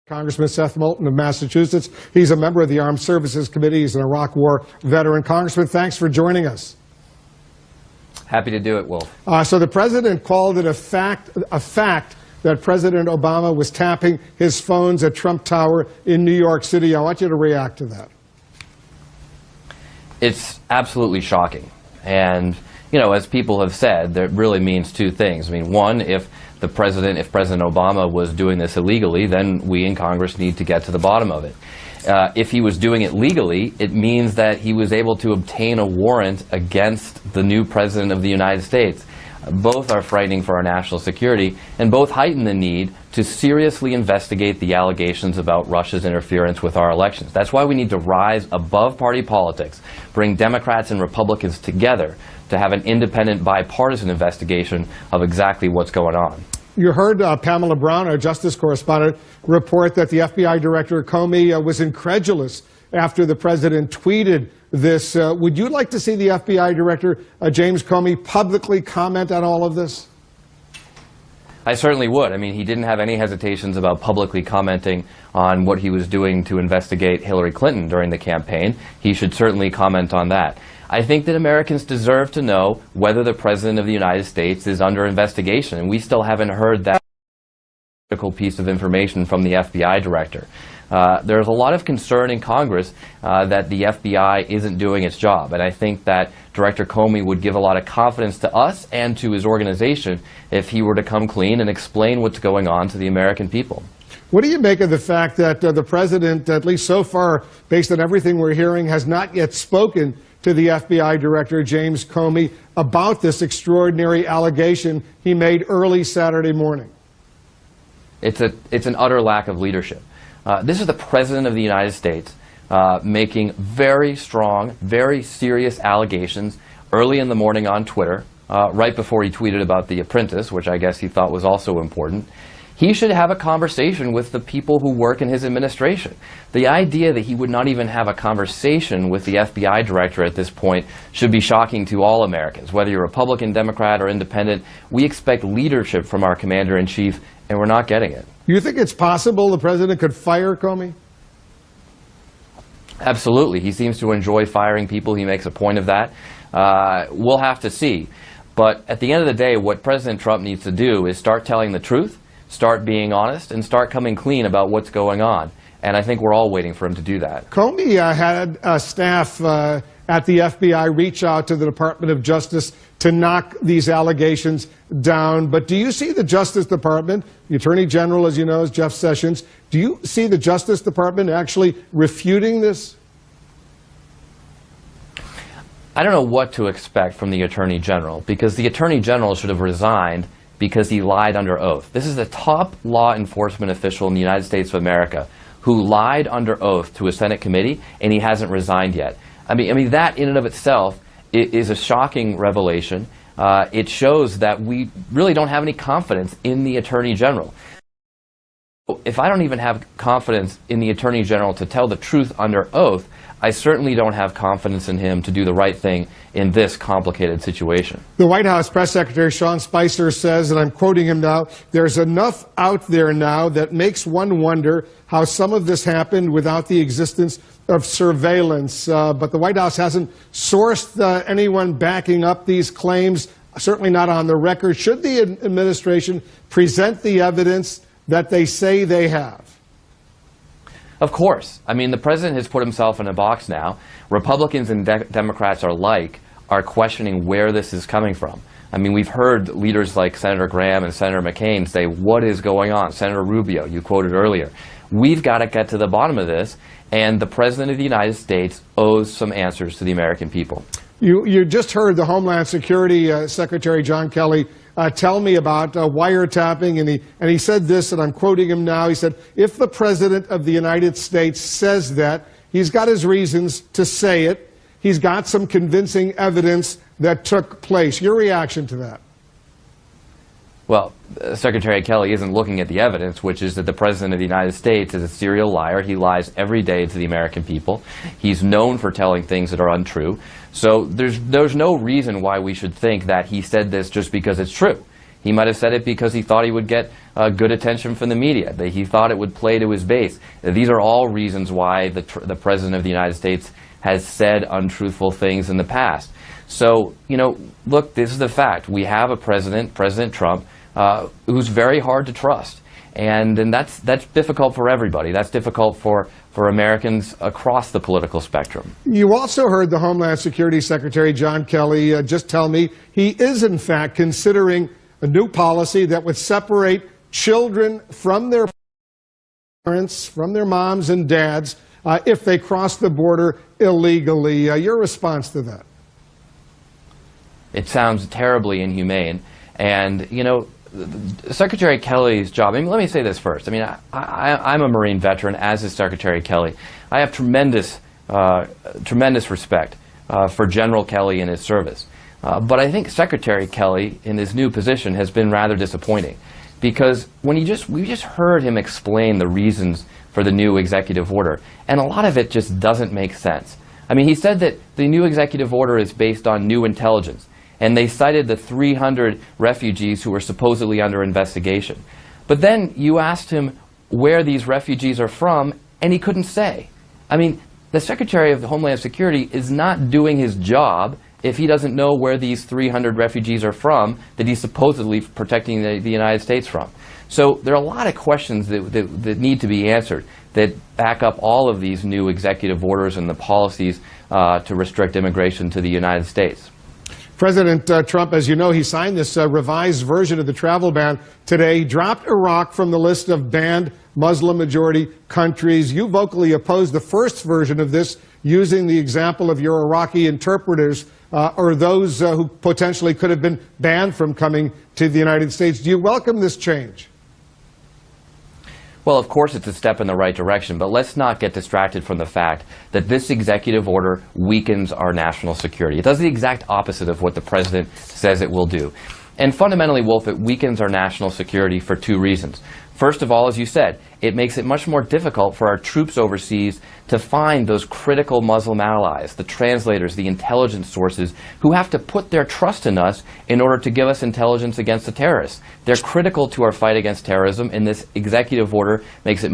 Congressman Seth Moulton of Massachusetts. He's a member of the Armed Services Committee. He's an Iraq War veteran. Congressman, thanks for joining us. Happy to do it, Wolf. So the president called it a fact that President Obama was tapping his phones at Trump Tower in New York City. I want you to react to that. It's absolutely shocking. And, you know, as people have said, that really means two things. I mean, one, if President Obama was doing this illegally, then we in Congress need to get to the bottom of it. If he was doing it legally, it means that he was able to obtain a warrant against the new President of the United States. Both are frightening for our national security, and both heighten the need to seriously investigate the allegations about Russia's interference with our elections. That's why we need to rise above party politics, bring Democrats and Republicans together to have an independent, bipartisan investigation of exactly what's going on. You heard Pamela Brown, our justice correspondent, report that the FBI Director Comey was incredulous after the president tweeted this. Would you like to see the FBI Director, James Comey, publicly comment on all of this? I certainly would. I mean, he didn't have any hesitations about publicly commenting on what he was doing to investigate Hillary Clinton during the campaign. He should certainly comment on that. I think that Americans deserve to know whether the President of the United States is under investigation, and we still haven't heard that critical piece of information from the FBI Director. There's a lot of concern in Congress that the FBI isn't doing its job, and I think that Director Comey would give a lot of confidence to us and to his organization if he were to come clean and explain what's going on to the American people. What do you make of the fact that the President, at least so far, based on everything we're hearing, has not yet spoken to the FBI Director, James Comey, about this extraordinary allegation he made early Saturday morning? It's an utter lack of leadership. This is the President of the United States making very strong, very serious allegations early in the morning on Twitter, right before he tweeted about The Apprentice, which I guess he thought was also important. He should have a conversation with the people who work in his administration. The idea that he would not even have a conversation with the FBI Director at this point should be shocking to all Americans. Whether you're Republican, Democrat, or Independent, we expect leadership from our Commander-in-Chief, and we're not getting it. You think it's possible the President could fire Comey? Absolutely. He seems to enjoy firing people. He makes a point of that. We'll have to see. But at the end of the day, what President Trump needs to do is start telling the truth, start being honest, and start coming clean about what's going on. And I think we're all waiting for him to do that. Comey had staff at the FBI reach out to the Department of Justice to knock these allegations down. But do you see the Justice Department, the Attorney General, as you know, is Jeff Sessions, do you see the Justice Department actually refuting this? I don't know what to expect from the Attorney General, because the Attorney General should have resigned because he lied under oath. This is the top law enforcement official in the United States of America who lied under oath to a Senate committee, and he hasn't resigned yet. I mean that in and of itself is a shocking revelation. It shows that we really don't have any confidence in the Attorney General. If I don't even have confidence in the Attorney General to tell the truth under oath, I certainly don't have confidence in him to do the right thing in this complicated situation. The White House Press Secretary Sean Spicer says, and I'm quoting him now, "There's enough out there now that makes one wonder how some of this happened without the existence of surveillance." But the White House hasn't sourced anyone backing up these claims, certainly not on the record. Should the administration present the evidence that they say they have? Of course. I mean, the president has put himself in a box now. Republicans and Democrats alike are questioning where this is coming from. I mean, we've heard leaders like Senator Graham and Senator McCain say, what is going on? Senator Rubio, you quoted earlier. We've got to get to the bottom of this, and the President of the United States owes some answers to the American people. You just heard the Homeland Security Secretary John Kelly tell me about wiretapping, and he said this, and I'm quoting him now. He said, if the President of the United States says that, he's got his reasons to say it. He's got some convincing evidence that took place. Your reaction to that? Well, Secretary Kelly isn't looking at the evidence, which is that the President of the United States is a serial liar. He lies every day to the American people. He's known for telling things that are untrue. So there's no reason why we should think that he said this just because it's true. He might have said it because he thought he would get good attention from the media, that he thought it would play to his base. These are all reasons why the President of the United States has said untruthful things in the past. So, you know, look, this is the fact. We have a president, President Trump, who's very hard to trust. And that's difficult for everybody. That's difficult for Americans across the political spectrum. You also heard the Homeland Security Secretary, John Kelly, just tell me he is, in fact, considering a new policy that would separate children from their parents, from their moms and dads, if they cross the border illegally. Your response to that? It sounds terribly inhumane. And, you know, Secretary Kelly's job, I mean, let me say this first. I mean, I'm a Marine veteran, as is Secretary Kelly. I have tremendous respect for General Kelly and his service. But I think Secretary Kelly, in his new position, has been rather disappointing. Because when we just heard him explain the reasons for the new executive order, and a lot of it just doesn't make sense. I mean, he said that the new executive order is based on new intelligence. And they cited the 300 refugees who were supposedly under investigation. But then you asked him where these refugees are from, and he couldn't say. I mean, the Secretary of Homeland Security is not doing his job if he doesn't know where these 300 refugees are from that he's supposedly protecting the United States from. So there are a lot of questions that need to be answered that back up all of these new executive orders and the policies to restrict immigration to the United States. President Trump, as you know, he signed this revised version of the travel ban today. He dropped Iraq from the list of banned Muslim-majority countries. You vocally opposed the first version of this, using the example of your Iraqi interpreters or those who potentially could have been banned from coming to the United States. Do you welcome this change? Well, of course it's a step in the right direction, but let's not get distracted from the fact that this executive order weakens our national security. It does the exact opposite of what the president says it will do. And fundamentally, Wolf, it weakens our national security for two reasons. First of all, as you said, it makes it much more difficult for our troops overseas to find those critical Muslim allies, the translators, the intelligence sources, who have to put their trust in us in order to give us intelligence against the terrorists. They're critical to our fight against terrorism, and this executive order makes it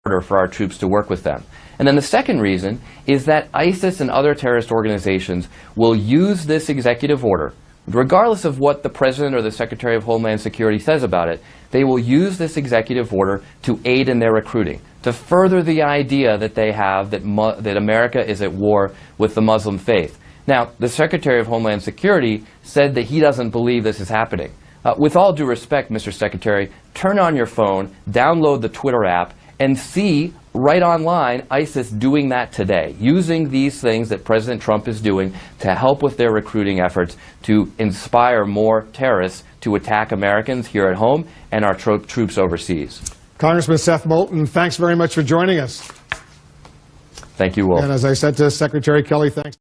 harder for our troops to work with them. And then the second reason is that ISIS and other terrorist organizations will use this executive order, regardless of what the President or the Secretary of Homeland Security says about it. They will use this executive order to aid in their recruiting, to further the idea that they have that America is at war with the Muslim faith. Now, the Secretary of Homeland Security said that he doesn't believe this is happening. With all due respect, Mr. Secretary, turn on your phone, download the Twitter app, and see right online ISIS doing that today, using these things that President Trump is doing to help with their recruiting efforts to inspire more terrorists to attack Americans here at home and our troops overseas. Congressman Seth Moulton, thanks very much for joining us. Thank you, Wolf. And as I said to Secretary Kelly, thanks.